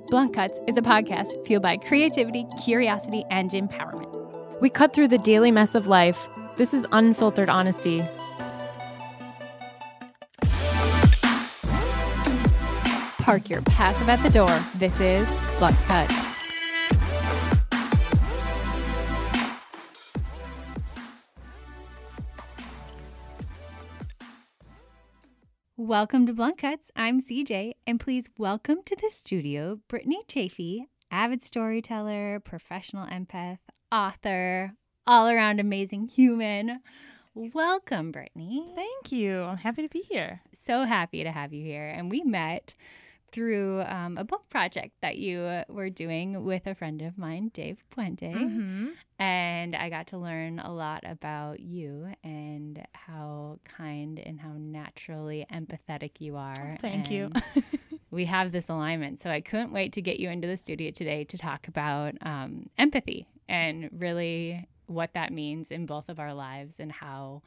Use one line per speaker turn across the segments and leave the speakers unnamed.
Blunt Cuts is a podcast fueled by creativity, curiosity, and empowerment.
We cut through the daily mess of life. This is unfiltered honesty.
Park your passive at the door. This is Blunt Cuts. Welcome to Blunt Cuts. I'm CJ, and please welcome to the studio Brittany Chaffee, avid storyteller, professional empath, author, all-around amazing human. Welcome, Brittany.
Thank you. I'm happy to be here.
So happy to have you here. And we met through a book project that you were doing with a friend of mine, Dave Puente.
Mm-hmm.
And I got to learn a lot about you and how kind and how naturally empathetic you are.
Thank you.
We have this alignment. So I couldn't wait to get you into the studio today to talk about empathy and really what that means in both of our lives and how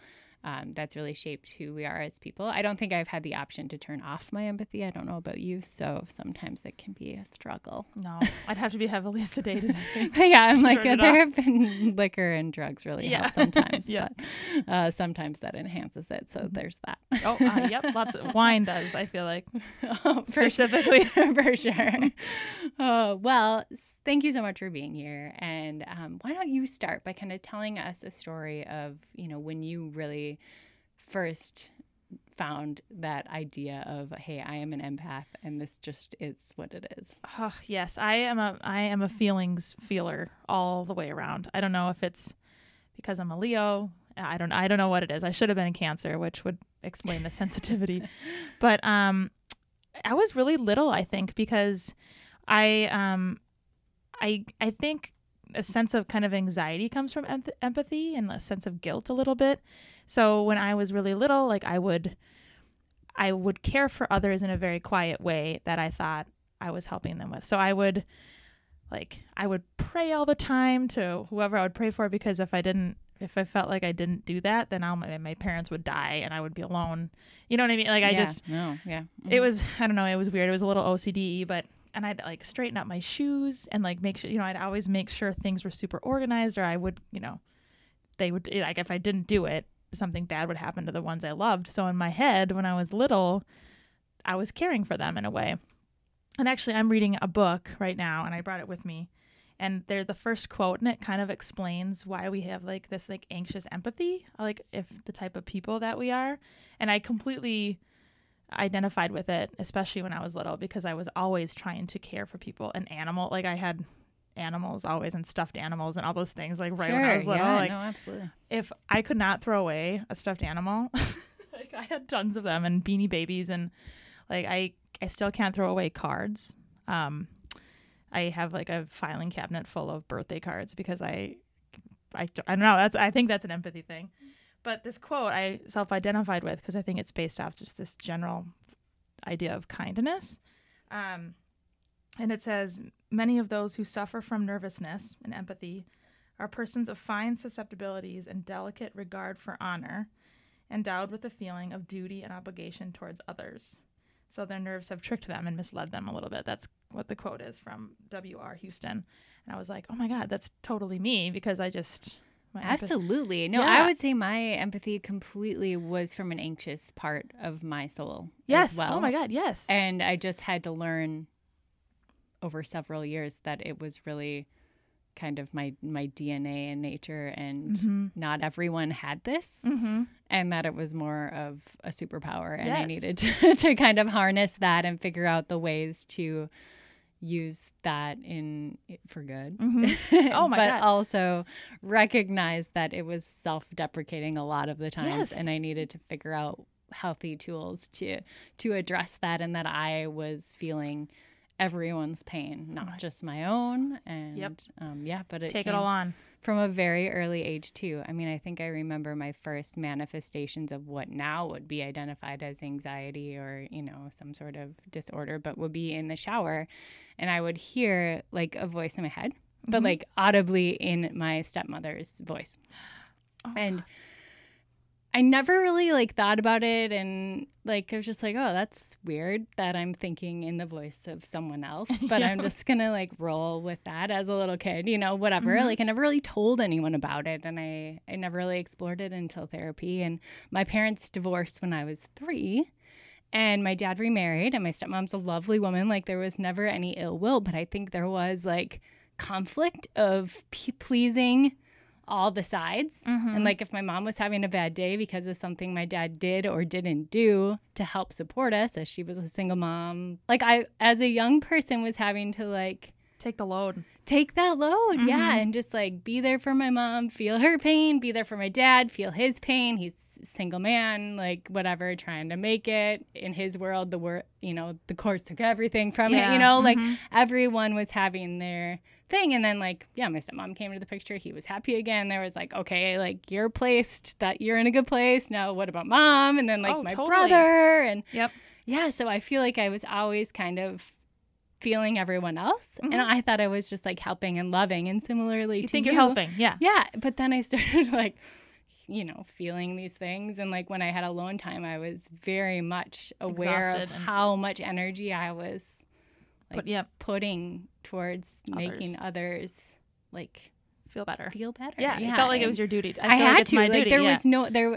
that's really shaped who we are as people. I don't think I've had the option to turn off my empathy. I don't know about you, so sometimes it can be a struggle.
No, I'd have to be heavily sedated, I think.
Yeah, I'm like, there have been liquor and drugs really help sometimes,
Yeah.
but sometimes that enhances it, so there's that.
Oh, yep, lots of wine does, I feel like.
Specifically. For sure. Well, thank you so much for being here, and why don't you start by kind of telling us a story of, when you really first found that idea of, hey, I am an empath and this just is what it is.
Oh, yes, I am a feelings feeler all the way around. I don't know if it's because I'm a Leo. I don't know what it is. I should have been a Cancer, which would explain the sensitivity. But I was really little, I think, because I think a sense of kind of anxiety comes from empathy and a sense of guilt a little bit. So when I was really little, like I would care for others in a very quiet way that I thought I was helping them with. So I would pray all the time to whoever I would pray for, because if I felt like I didn't do that, then my parents would die and I would be alone. You know what I mean? Like
Mm-hmm.
It was, I don't know, it was weird. It was a little OCD, and I'd like straighten up my shoes and like make sure, I'd always make sure things were super organized, or I would, they would, like, if I didn't do it, something bad would happen to the ones I loved. So in my head, when I was little, I was caring for them in a way. And actually, I'm reading a book right now, and I brought it with me. And they're the first quote, and it kind of explains why we have like this like anxious empathy, like if the type of people that we are. And I completely identified with it, especially when I was little, because I was always trying to care for people. And like I had animals always, and stuffed animals and all those things, like when I was little.
Yeah, no, absolutely.
If I could not throw away a stuffed animal, like I had tons of them, and Beanie Babies, and like I still can't throw away cards. I have like a filing cabinet full of birthday cards because I don't know, I think that's an empathy thing. But this quote I self-identified with because I think it's based off just this general idea of kindness. And it says, many of those who suffer from nervousness and empathy are persons of fine susceptibilities and delicate regard for honor, endowed with a feeling of duty and obligation towards others. So their nerves have tricked them and misled them a little bit. That's what the quote is from W.R. Houston. And I was like, oh my God, that's totally me, because
Absolutely. No,
Yeah.
I would say my empathy completely was from an anxious part of my soul.
Yes.
As well.
Oh my God. Yes.
And I just had to learn over several years that it was really kind of my DNA and nature, and not everyone had this, and that it was more of a superpower, and I needed to kind of harness that and figure out the ways to use that for good.
Oh my God.
But also recognize that it was self-deprecating a lot of the times, and I needed to figure out healthy tools to address that, and that I was feeling everyone's pain, not just my own. And but it
take it all on
from a very early age too. I mean, I think I remember my first manifestations of what now would be identified as anxiety or, some sort of disorder, but would be in the shower. And I would hear like a voice in my head, but like audibly in my stepmother's voice. Oh, and I never really like thought about it, and like I was just like, oh, that's weird that I'm thinking in the voice of someone else, but I'm just gonna like roll with that as a little kid, you know, whatever. Like I never really told anyone about it, and I never really explored it until therapy. And my parents divorced when I was 3, and my dad remarried, and my stepmom's a lovely woman. Like there was never any ill will, but I think there was like conflict of pleasing all the sides. And like if my mom was having a bad day because of something my dad did or didn't do to help support us, as she was a single mom, like I as a young person was having to like
take that load,
yeah, and just like be there for my mom, feel her pain, be there for my dad, feel his pain. He's a single man, like whatever, trying to make it in his world. The courts took everything from it, you know, like everyone was having their thing. And then like, yeah, my stepmom came into the picture. He was happy again. There was like, okay, like you're placed, that you're in a good place. Now what about mom? And then like brother, and yeah, so I feel like I was always kind of feeling everyone else, and I thought I was just like helping and loving, and similarly to you.
You're helping, yeah,
but then I started like, you know, feeling these things, and like when I had alone time, I was very much aware of how much energy I was like putting towards making others like
feel better.
Yeah,
it felt like it was your duty.
I
feel
had
like it's
to.
my
like
duty.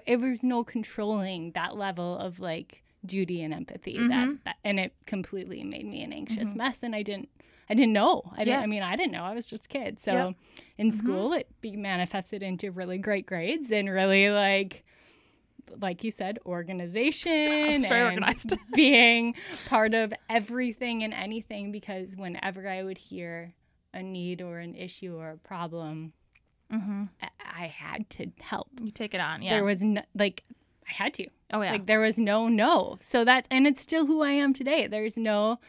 It was no controlling that level of like duty and empathy. That and it completely made me an anxious mess, and I didn't know. I didn't know. I was just a kid. So in school, it manifested into really great grades and really like you said, organization.
It's very
and
organized.
being part of everything and anything, because whenever I would hear a need or an issue or a problem, I had to help.
You take it on, yeah.
There was I had to.
Oh, yeah.
Like there was no. So and it's still who I am today. There's no,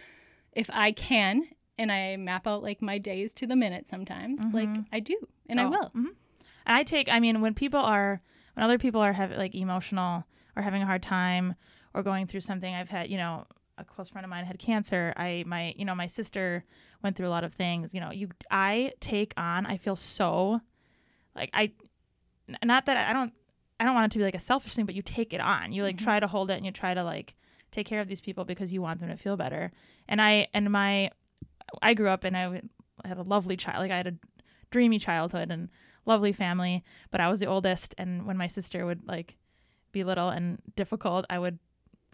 if I can, and I map out like my days to the minute sometimes, like I do, and I will.
And when other people are having like emotional or having a hard time or going through something, I've had, you know, a close friend of mine had cancer. My sister went through a lot of things, you know, I feel so like not that I don't want it to be like a selfish thing, but you take it on. You like try to hold it, and you try to like take care of these people because you want them to feel better. And I grew up, and I had a lovely child. Like I had a dreamy childhood and lovely family, but I was the oldest. And when my sister would like be little and difficult, I would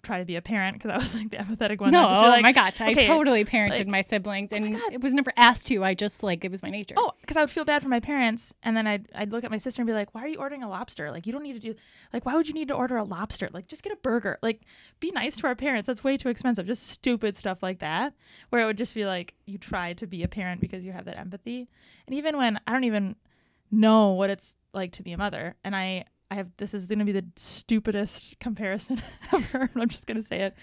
try to be a parent because I was like the empathetic one.
No,
just be like,
my gosh,
okay,
I totally parented my siblings, and it was never asked to. I just like, it was my nature.
Oh, because I would feel bad for my parents, and then I'd look at my sister and be like, why are you ordering a lobster? Like, you don't need to do, like, why would you need to order a lobster? Like, just get a burger. Like, be nice to our parents. That's way too expensive. Just stupid stuff like that, where it would just be like, you try to be a parent because you have that empathy. And even when I don't even know what it's like to be a mother, and this is going to be the stupidest comparison ever. I'm just going to say it.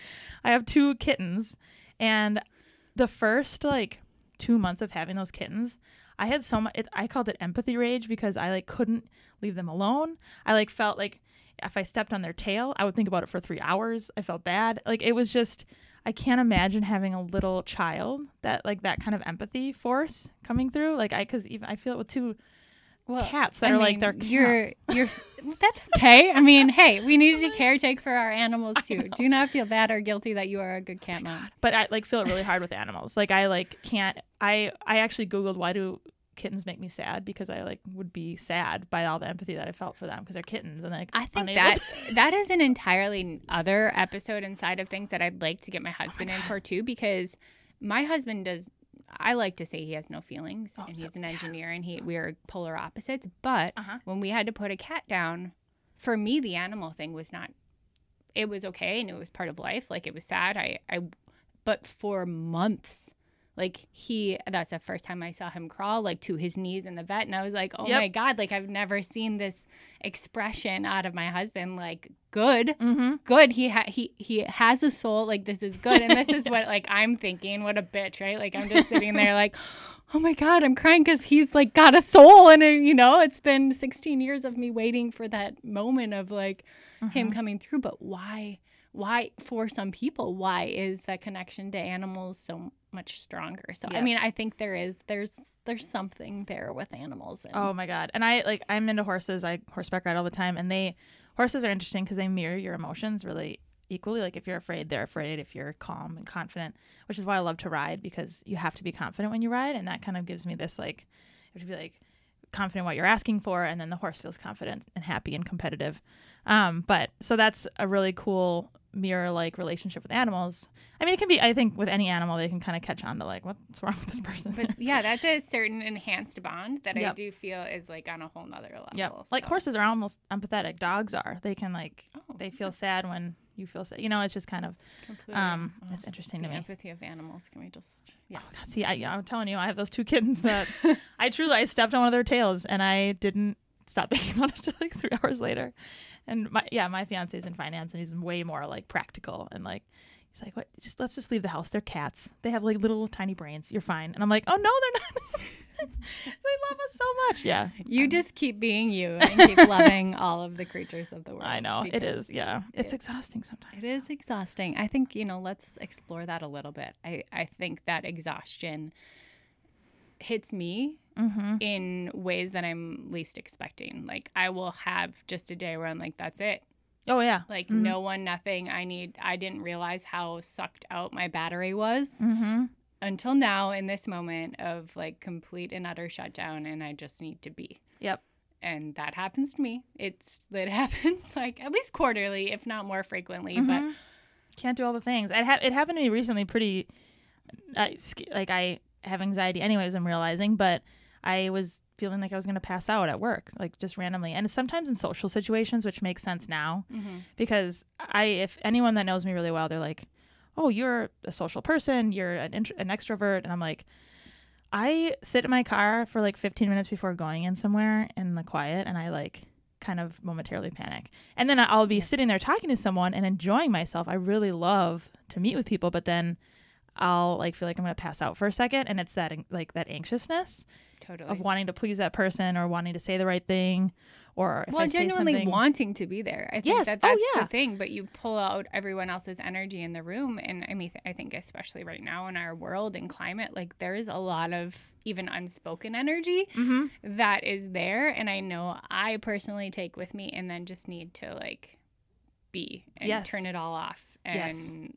I have 2 kittens, and the first like 2 months of having those kittens, I had so much, I called it empathy rage, because I like couldn't leave them alone. I like felt like if I stepped on their tail, I would think about it for 3 hours. I felt bad. Like it was just, I can't imagine having a little child that like that kind of empathy force coming through. Like I feel it with 2 cats that are like their cats.
That's okay. I mean, hey, we need to caretake for our animals too. Do not feel bad or guilty that you are a good cat mom.
But I like feel it really hard with animals. Like I like can't. I actually Googled, why do kittens make me sad, because I like would be sad by all the empathy that I felt for them because they're kittens, and like
I think that is an entirely other episode inside of things that I'd like to get my husband in for too, because my husband does. I like to say he has no feelings, and he's an engineer, and we are polar opposites. But when we had to put a cat down, for me, the animal thing was not. It was okay, and it was part of life. Like it was sad. But for months, like that's the first time I saw him crawl like to his knees in the vet, and I was like, oh my God, like I've never seen this expression out of my husband. Like good. He has a soul. Like this is good, and this is what like I'm thinking. What a bitch, right? Like I'm just sitting there like, oh my God, I'm crying because he's like got a soul, and it's been 16 years of me waiting for that moment of like him coming through. But why for some people, why is that connection to animals so much stronger? So I mean, I think there's something there with animals.
Oh my God. And I'm into horses. I horseback ride all the time, and Horses are interesting because they mirror your emotions really equally. Like if you're afraid, they're afraid. If you're calm and confident, which is why I love to ride, because you have to be confident when you ride. And that kind of gives me this, like, you have to be like confident in what you're asking for. And then the horse feels confident and happy and competitive. But so that's a really cool mirror like relationship with animals. I mean, it can be, I think with any animal, they can kind of catch on to like, what's wrong with this person?
But yeah, that's a certain enhanced bond that
Yep.
I do feel is like on a whole nother level.
Yeah.
So.
Like horses are almost empathetic. Dogs are. They can like, they feel
okay.
sad when you feel sad. You know, it's just kind of,
Completely.
it's interesting
The
to me.
empathy of animals. Can we just, yeah.
Oh God, see, I'm telling you, I have those two kittens that I stepped on one of their tails and I didn't stop thinking about it until like 3 hours later. And my fiance's in finance and he's way more like practical and like, he's like, what? Let's just leave the house. They're cats. They have like little tiny brains. You're fine. And I'm like, oh no, they're not. They love us so much. Yeah.
You just keep being you and keep loving all of the creatures of the world.
I know. It is. Yeah. It's exhausting sometimes.
It is exhausting. I think, let's explore that a little bit. I think that exhaustion hits me in ways that I'm least expecting. Like I will have just a day where I'm like, that's it.
Oh yeah.
Like no one, nothing. I didn't realize how sucked out my battery was until now in this moment of like complete and utter shutdown, and I just need to be.
Yep.
And that happens to me. It happens like at least quarterly, if not more frequently. But
can't do all the things. It happened to me recently. Pretty, like I have anxiety anyways. I'm realizing, but I was feeling like I was going to pass out at work, like just randomly. And sometimes in social situations, which makes sense now, because if anyone that knows me really well, they're like, oh, you're a social person, you're an extrovert. And I'm like, I sit in my car for like 15 minutes before going in somewhere in the quiet, and I like kind of momentarily panic. And then I'll be sitting there talking to someone and enjoying myself. I really love to meet with people, but then I'll like feel like I'm going to pass out for a second. And it's that like that anxiousness of wanting to please that person or wanting to say the right thing, or if I
genuinely
say something,
wanting to be there. I think that's the thing, but you pull out everyone else's energy in the room. And I mean, I think especially right now in our world and climate, like there is a lot of even unspoken energy that is there. And I know I personally take with me and then just need to like be and turn it all off. And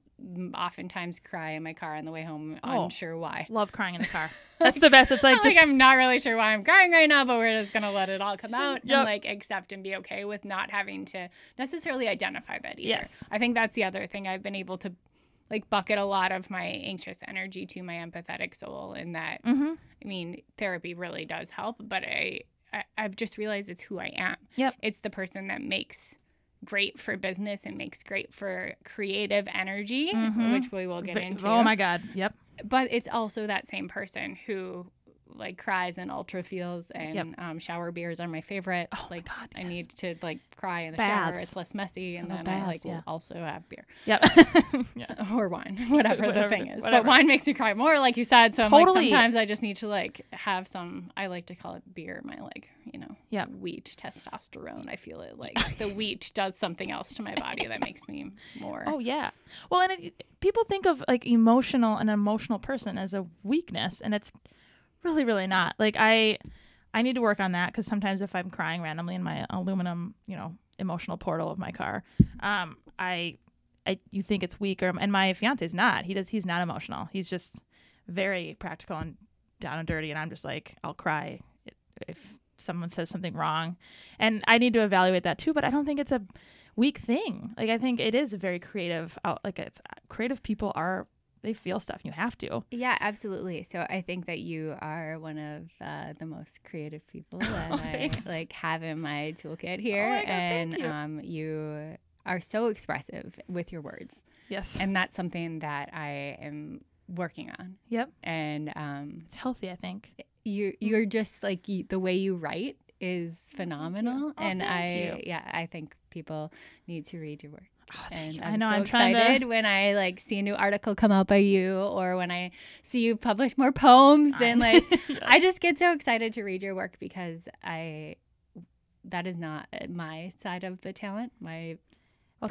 oftentimes cry in my car on the way home, unsure why.
Love crying in the car. That's the best. It's like,
I'm not really sure why I'm crying right now, but we're just gonna let it all come out and like accept and be okay with not having to necessarily identify that either.
Yes.
I think that's the other thing. I've been able to like bucket a lot of my anxious energy to my empathetic soul, and that I mean, therapy really does help, but I've just realized it's who I am.
Yep.
It's the person that makes great for business and makes great for creative energy, which we will get into.
Oh my God. Yep.
But it's also that same person who like cries and ultra feels, and shower beers are my favorite. Oh like my God, yes. I need to like cry in the shower. It's less messy, and then I like will also have beer. Yep. Or wine, whatever the thing is. But wine makes me cry more, like you said. So I'm like, sometimes I just need to like have some. I like to call it beer. My like wheat testosterone. I feel it like the wheat does something else to my body that makes me more.
Oh yeah. Well, and people think of like an emotional person as a weakness, and it's really, really not. Like I need to work on that, because sometimes if I'm crying randomly in my aluminum, emotional portal of my car, you think it's weak, and my fiance's not. He's not emotional. He's just very practical and down and dirty, and I'm just like, I'll cry if someone says something wrong, and I need to evaluate that too. But I don't think it's a weak thing. Like I think it is a very creative. It's creative people are. They feel stuff. You have to.
Yeah, absolutely. So I think that you are one of the most creative people that I like have in my toolkit here.
Oh my God,
and
thank you.
You are so expressive with your words.
Yes.
And that's something that I am working on.
Yep.
And
it's healthy, I think.
You're just like the way you write is phenomenal. And I think people need to read your work.
Oh,
and
I know.
So
I'm
excited when I like see a new article come out by you, or when I see you publish more poems, and like I just get so excited to read your work, because that is not my side of the talent. My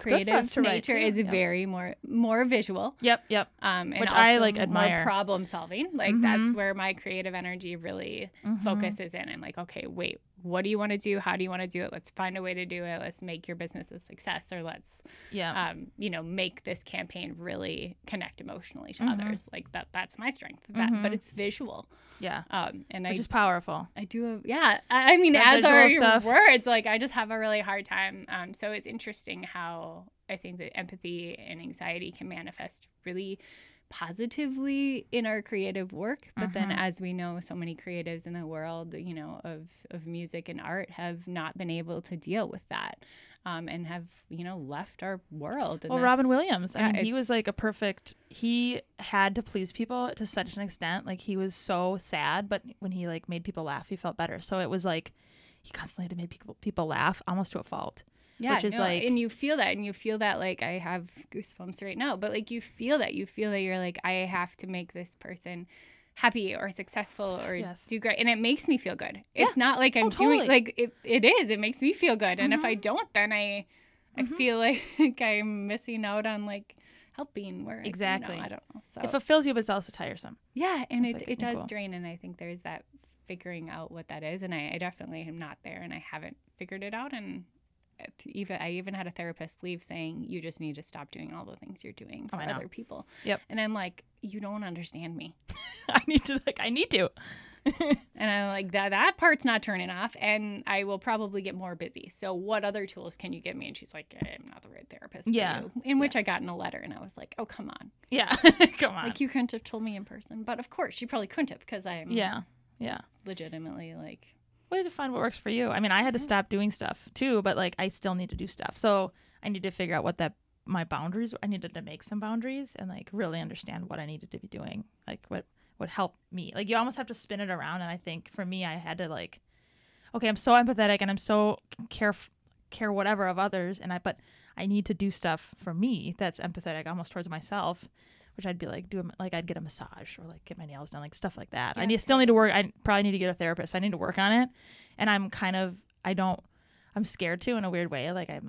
creative nature is very more visual.
Yep.
And
which
also
I like admire.
More problem solving. Like that's where my creative energy really focuses in. I'm like, okay, wait, what do you want to do? How do you want to do it? Let's find a way to do it. Let's make your business a success, or let's, make this campaign really connect emotionally to others. Like that's my strength, but it's visual.
Yeah.
Which
is powerful.
I do. I mean, as are your words, like I just have a really hard time. So it's interesting how I think that empathy and anxiety can manifest really positively in our creative work, but then, as we know, so many creatives in the world, of music and art have not been able to deal with that, and have left our world. And
Robin Williams, he was like he had to please people to such an extent. Like he was so sad, but when he like made people laugh, he felt better. So it was like he constantly had to make people laugh, almost to a fault.
Yeah, and you feel that, like I have goosebumps right now, but like you feel that you're like, I have to make this person happy or successul or do great, and it makes me feel good. It's not like I'm doing like it makes me feel good, and if I don't, then I feel like I'm missing out on like helping where
exactly.
I don't know. So
it fulfills you, but it's also titiresome.
Yeah, and it does drain, and I think there's that figuring out what that is, and I definitely am not there, and I haven't figured it out, and I even had a therapist leave saying, you just need to stop doing all the things you're doing for other people.
Yep.
And I'm like, you don't understand me.
I need to.
And I'm like, that part's not turning off, and I will probably get more busy. So what other tools can you give me? And she's like, I'm not the right therapist for you. In which I got in a letter, and I was like, oh, come on.
Yeah. Come on.
Like, you couldn't have told me in person. But of course, she probably couldn't have, because I'm legitimately like...
way to find what works for you. I mean, I had to stop doing stuff too, but like I still need to do stuff. So I need to figure out what my boundaries. I needed to make some boundaries and like really understand what I needed to be doing. Like what would help me. Like you almost have to spin it around. And I think for me, I had to like, okay, I'm so empathetic and I'm so care whatever of others, but I need to do stuff for me that's empathetic almost towards myself. Which I'd be like, I'd get a massage or like get my nails done, like stuff like that. Yeah, still need to work. I probably need to get a therapist. I need to work on it. And I'm scared to in a weird way. Like I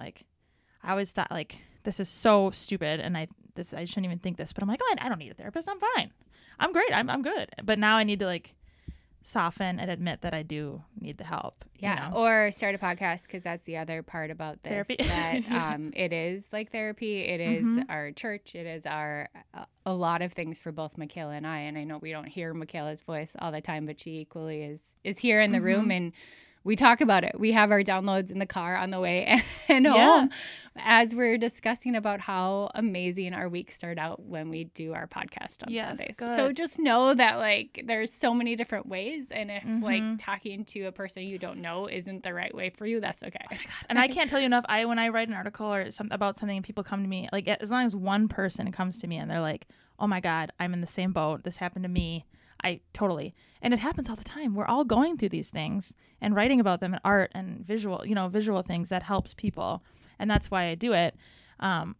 always thought like, this is so stupid. And I shouldn't even think this, but I'm like, oh, I don't need a therapist. I'm fine. I'm great. I'm good. But now I need to like soften and admit that I do need the help.
Yeah, or start a podcast, because that's the other part about this. Therapy. That it is like therapy. It is our church. It is a lot of things for both Michaela and I. And I know we don't hear Michaela's voice all the time, but she equally is here in the room, and we talk about it. We have our downloads in the car on the way and home as we're discussing about how amazing our weeks start out when we do our podcast on Sundays. Good. So just know that like there's so many different ways, and if like talking to a person you don't know isn't the right way for you, that's okay. Oh my God.
And I can't tell you enough. When I write an article or about something and people come to me, like as long as one person comes to me and they're like, oh my God, I'm in the same boat. This happened to me. And it happens all the time. We're all going through these things, and writing about them in art and visual things that helps people. And that's why I do it. And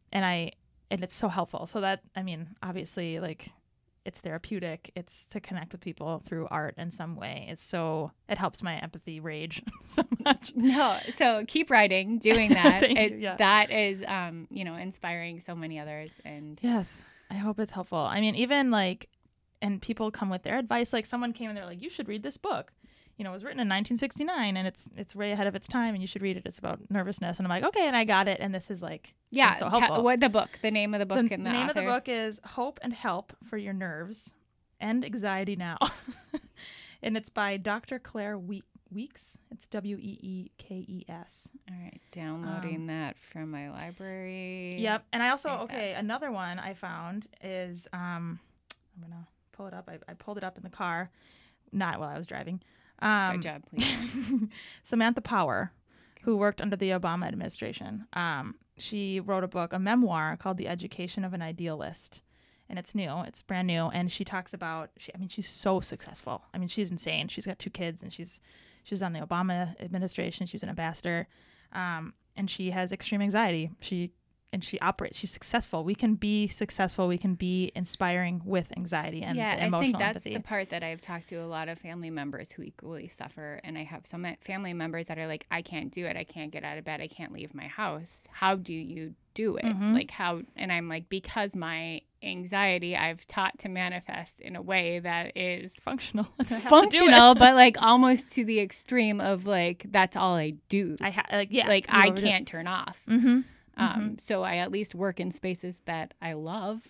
it's so helpful. So that, I mean, obviously like it's therapeutic. It's to connect with people through art in some way. It helps my empathy rage so much.
No. So keep writing, doing that. That is, inspiring so many others. And
yes, I hope it's helpful. I mean, even like, and people come with their advice. Like someone came and they're like, you should read this book. It was written in 1969 and it's way ahead of its time and you should read it. It's about nervousness. And I'm like, okay. And I got it. And this is like, so helpful.
The name of the book and the
name
author.
of the book is Hope and Help for Your Nerves and Anxiety Now. And it's by Dr. Claire Weeks. It's Weekes.
All right. Downloading that from my library.
Yep. And I also, another one I found is, I'm going to pull it up. I pulled it up in the car, not while I was driving.
Good job, please.
Samantha Power, who worked under the Obama administration. She wrote a memoir called The Education of an Idealist. And it's new. It's brand new. And she talks about, she's so successful. I mean, she's insane. She's got 2 kids and she's on the Obama administration. She was an ambassador. And she has extreme anxiety. She she's successful. We can be successful. We can be inspiring with anxiety and emotional
I think that's
empathy.
the part that I've talked to a lot of family members who equally suffer. And I have some family members that are like, I can't do it. I can't get out of bed. I can't leave my house. How do you do it? Like how? And I'm like, because my anxiety I've taught to manifest in a way that is
functional,
but like almost to the extreme of like, that's all I do.
I
can't turn off. So I at least work in spaces that I love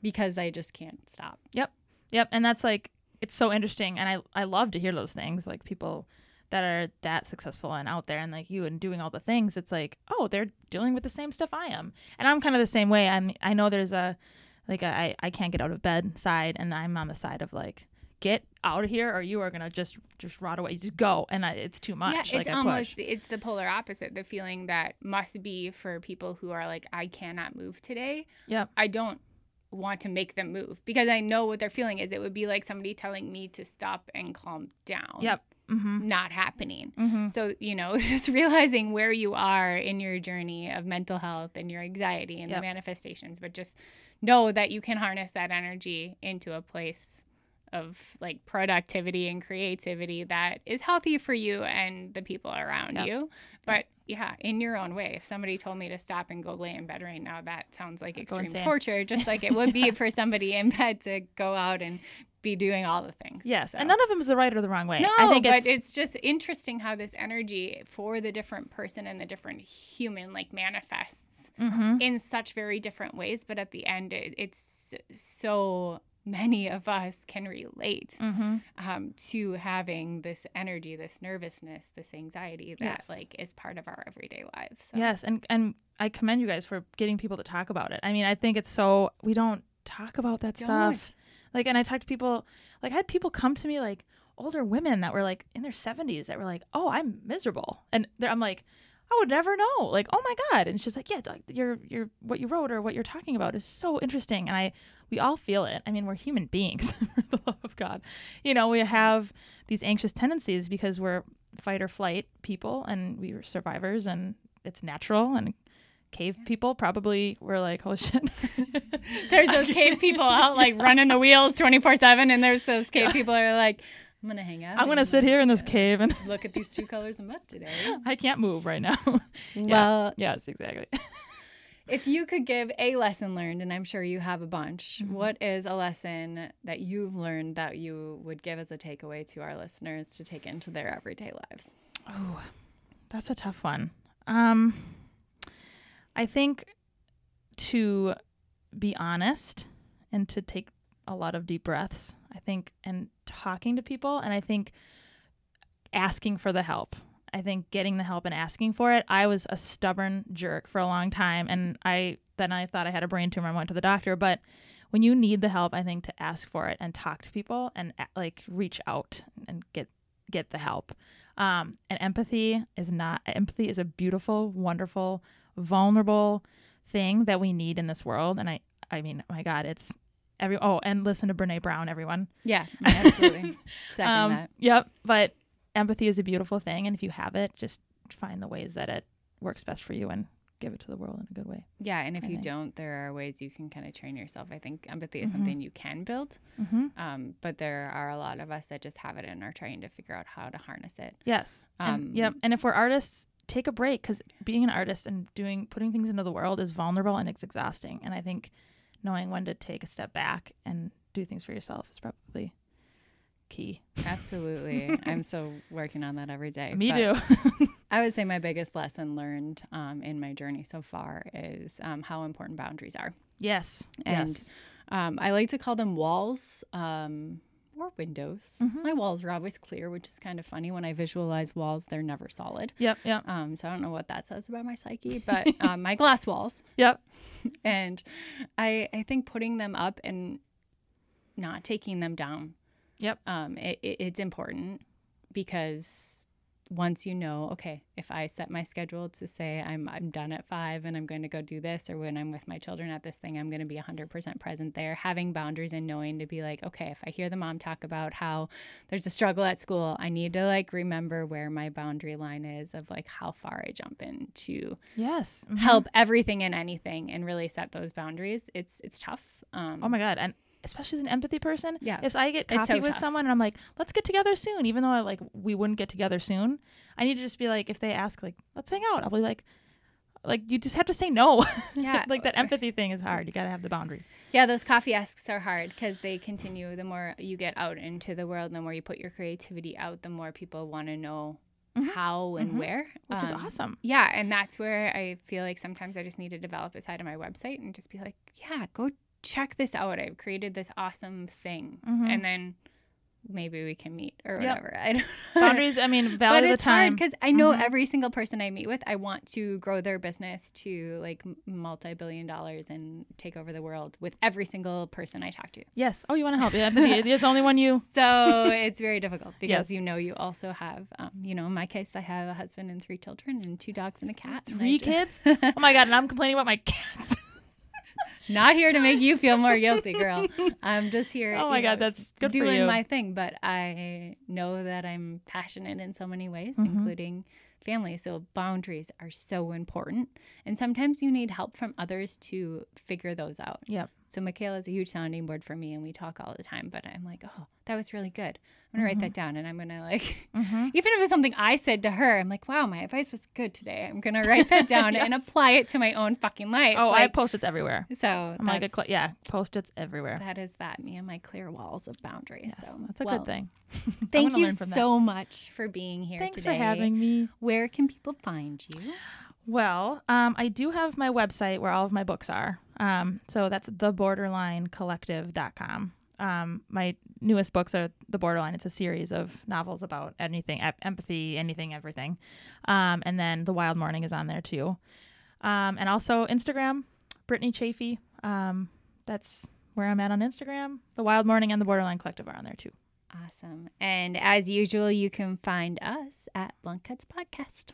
because I just can't stop.
Yep. And that's like, it's so interesting. And I love to hear those things, like people that are that successful and out there and like you and doing all the things. It's like, oh, they're dealing with the same stuff I am. And I'm kind of the same way. I know there's I can't get out of bed side, and I'm on the side of like, get out of here or you are going to just rot away. Just go. And it's too much.
Yeah, it's the polar opposite. The feeling that must be for people who are like, I cannot move today.
Yep.
I don't want to make them move because I know what their feeling is. It would be like somebody telling me to stop and calm down.
Yep.
Not happening. So, just realizing where you are in your journey of mental health and your anxiety and the manifestations, but just know that you can harness that energy into a place of like productivity and creativity that is healthy for you and the people around you. But in your own way. If somebody told me to stop and go lay in bed right now, that sounds like extreme torture, just like it would be for somebody in bed to go out and be doing all the things.
Yes. So. And none of them is the right or the wrong way.
No,
I think
but it's just interesting how this energy for the different person and the different human like manifests in such very different ways. But at the end, it's so many of us can relate to having this energy, this nervousness, this anxiety that like is part of our everyday lives. So.
Yes. And I commend you guys for getting people to talk about it. I mean, I think it's so, we don't talk about that stuff. Like, and I talked to people, like I had people come to me, like older women that were like in their 70s that were like, oh, I'm miserable. And I'm like, I would never know. Like, oh my God. And she's like, yeah, you're what you wrote or what you're talking about is so interesting. And we all feel it. I mean, we're human beings, for the love of God. We have these anxious tendencies because we're fight or flight people and we were survivors and it's natural. And cave people probably were like, holy shit.
There's those cave people out like running the wheels 24/7. And there's those cave people that are like, I'm going to hang out.
I'm going to sit here in this cave and
look at these two colors of mud today.
I can't move right now.
Well,
yes, exactly.
If you could give a lesson learned, and I'm sure you have a bunch, what is a lesson that you've learned that you would give as a takeaway to our listeners to take into their everyday lives?
Oh, that's a tough one. I think to be honest and to take a lot of deep breaths, I think, and talking to people, and I think asking for the help. I think getting the help and asking for it. I was a stubborn jerk for a long time, and I thought I had a brain tumor and went to the doctor. But when you need the help, I think to ask for it and talk to people and like reach out and get the help. And empathy is a beautiful, wonderful, vulnerable thing that we need in this world. And I mean, my God, it's and listen to Brené Brown, everyone.
Yeah, absolutely. Second that.
Yep. But empathy is a beautiful thing. And if you have it, just find the ways that it works best for you and give it to the world in a good way.
Yeah. And if you don't, there are ways you can kind of train yourself. I think empathy is something you can build. But there are a lot of us that just have it and are trying to figure out how to harness it.
Yes. And if we're artists, take a break, because being an artist and putting things into the world is vulnerable and it's exhausting. And I think knowing when to take a step back and do things for yourself is probably key.
Absolutely. I'm so working on that every day.
Me too.
I would say my biggest lesson learned in my journey so far is how important boundaries are.
Yes.
And I like to call them walls or windows. My walls are always clear, which is kind of funny. When I visualize walls, they're never solid.
Yep.
So I don't know what that says about my psyche, but my glass walls.
Yep.
And I think putting them up and not taking them down.
Yep.
It's important because once you know, okay, if I set my schedule to say I'm done at 5 and I'm going to go do this, or when I'm with my children at this thing, I'm going to be 100% present there. Having boundaries and knowing to be like, okay, if I hear the mom talk about how there's a struggle at school, I need to like remember where my boundary line is of like how far I jump in to help everything and anything and really set those boundaries. It's tough.
Oh my God. And especially as an empathy person,
yeah,
if I get coffee with someone and I'm like, let's get together soon, even though we wouldn't get together soon, I need to just be like, if they ask like, let's hang out, I'll be like you just have to say no.
Yeah.
Like that empathy thing is hard. You got to have the boundaries.
Yeah, those coffee asks are hard because they continue. The more you get out into the world, the more you put your creativity out, the more people want to know how and where.
Which is awesome.
Yeah, and that's where I feel like sometimes I just need to develop a side of my website and just be like, yeah, go check this out. I've created this awesome thing. And then maybe we can meet or whatever. I don't know.
Boundaries, I mean, value the time.
Because I know every single person I meet with, I want to grow their business to like multi-billion dollars and take over the world with every single person I talk to.
Yes. Oh, you want to help. Yeah. There's only one you.
So it's very difficult because you also have, in my case, I have a husband and 3 children and 2 dogs and a cat.
3 kids? Oh my God. And I'm complaining about my cats.
Not here to make you feel more guilty, girl. I'm just here.
Oh my God, that's good for you.
Doing my thing, but I know that I'm passionate in so many ways, including family. So boundaries are so important, and sometimes you need help from others to figure those out.
Yep.
So Michaela is a huge sounding board for me, and we talk all the time. But I'm like, oh, that was really good. I'm gonna write that down, and I'm gonna like, even if it's something I said to her, I'm like, wow, my advice was good today. I'm gonna write that down and apply it to my own fucking life.
Oh, I have Post-its everywhere.
So
I'm like, Post-its everywhere.
That is that. Me and my clear walls of boundaries.
Yes,
so
that's a good thing.
Thank you so much for being here
Thanks
today.
for having me.
Where can people find you?
Well, I do have my website where all of my books are. So that's theborderlinecollective.com. My newest books are The Borderline. It's a series of novels about anything, empathy, anything, everything. And then The Wild Morning is on there too. And also Instagram, Brittany Chaffee. That's where I'm at on Instagram. The Wild Morning and The Borderline Collective are on there too.
Awesome. And as usual, you can find us at Blunt Cuts Podcast.